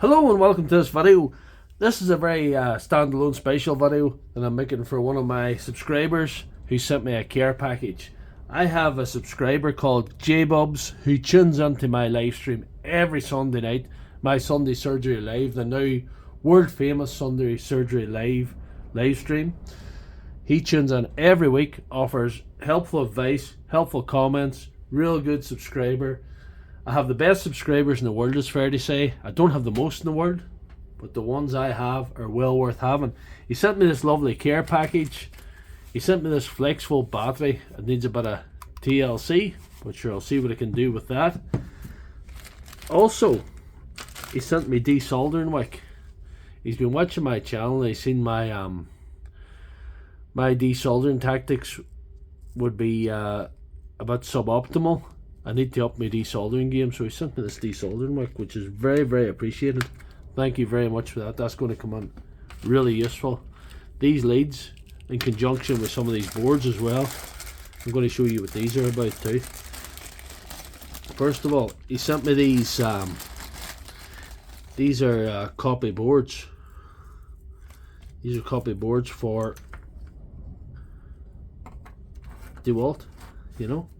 Hello and welcome to this video. This is a very standalone special video that I'm making for one of my subscribers who sent me a care package. I have a subscriber called Bubbs who tunes into my live stream every Sunday night, my Sunday Surgery Live, the now world famous Sunday Surgery Live stream. He tunes in every week, offers helpful advice, helpful comments, real good subscriber. I have the best subscribers in the world, it's fair to say. I don't have the most in the world, but the ones I have are well worth having. He sent me this lovely care package. He sent me this Flexvolt battery. It needs a bit of TLC, but sure, I'll see what I can do with that. Also, he sent me desoldering wick. He's been watching my channel and he's seen my my desoldering tactics would be a bit suboptimal. I need to up my desoldering game, so he sent me this desoldering wick, which is very, very appreciated. Thank you very much for that. That's going to come in really useful. These leads, in conjunction with some of these boards as well, I'm going to show you what these are about too. First of all, he sent me these are copy boards. These are copy boards for Dewalt, you know.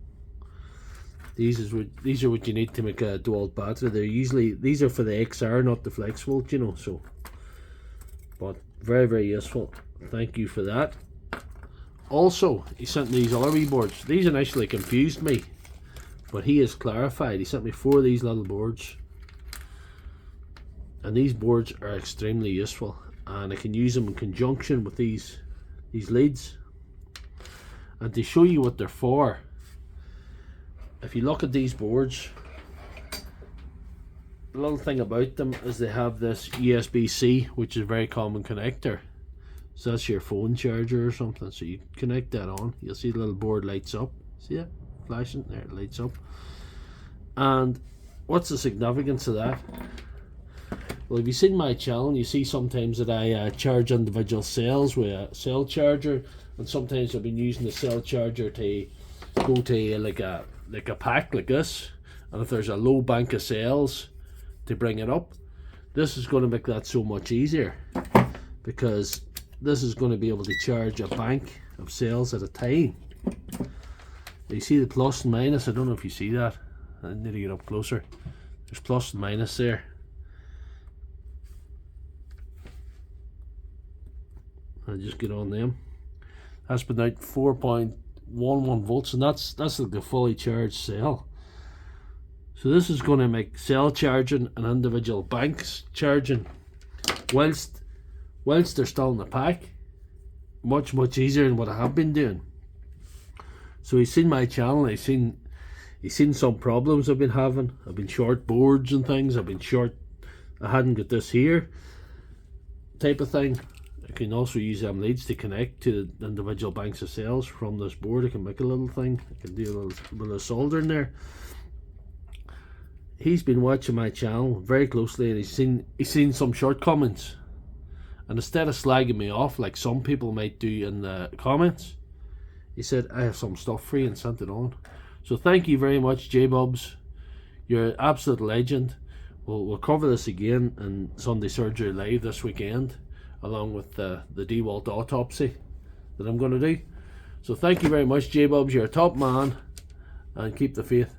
These are what you need to make a Dewalt battery. These are for the XR, not the Flexvolt, you know. So, but very, very useful. Thank you for that. Also, he sent me these other wee boards. These initially confused me, but he has clarified. He sent me 4 of these little boards, and these boards are extremely useful, and I can use them in conjunction with these leads. And to show you what they're for, if you look at these boards, the little thing about them is they have this USB-C, which is a very common connector. So that's your phone charger or something. So you connect that on, you'll see the little board lights up. See it? Flashing there, it lights up. And what's the significance of that? Well, if you've seen my channel, you see sometimes that I charge individual cells with a cell charger, and sometimes I've been using the cell charger to go to like a pack like this, and if there's a low bank of cells, to bring it up. This is going to make that so much easier, because this is going to be able to charge a bank of cells at a time. You see the plus and minus? I don't know if you see that. I need to get up closer. There's plus and minus there. I'll just get on them. That's been out 4.11 volts, and that's like the fully charged cell. So this is going to make cell charging and individual banks charging whilst they're still in the pack much easier than what I have been doing. So he's seen my channel, he's seen some problems I've been having. I've been short boards and things. I hadn't got this here type of thing. I can also use them leads to connect to the individual banks of cells from this board. I can make a little thing. I can do a little bit of soldering there. He's been watching my channel very closely, and he's seen some shortcomings. And instead of slagging me off like some people might do in the comments, he said, I have some stuff for you, and sent it on. So thank you very much, Bubbs. You're an absolute legend. We'll cover this again in Sunday Surgery Live this weekend, along with the Dewalt autopsy that I'm going to do. So thank you very much, Bubbs. You're a top man, and keep the faith.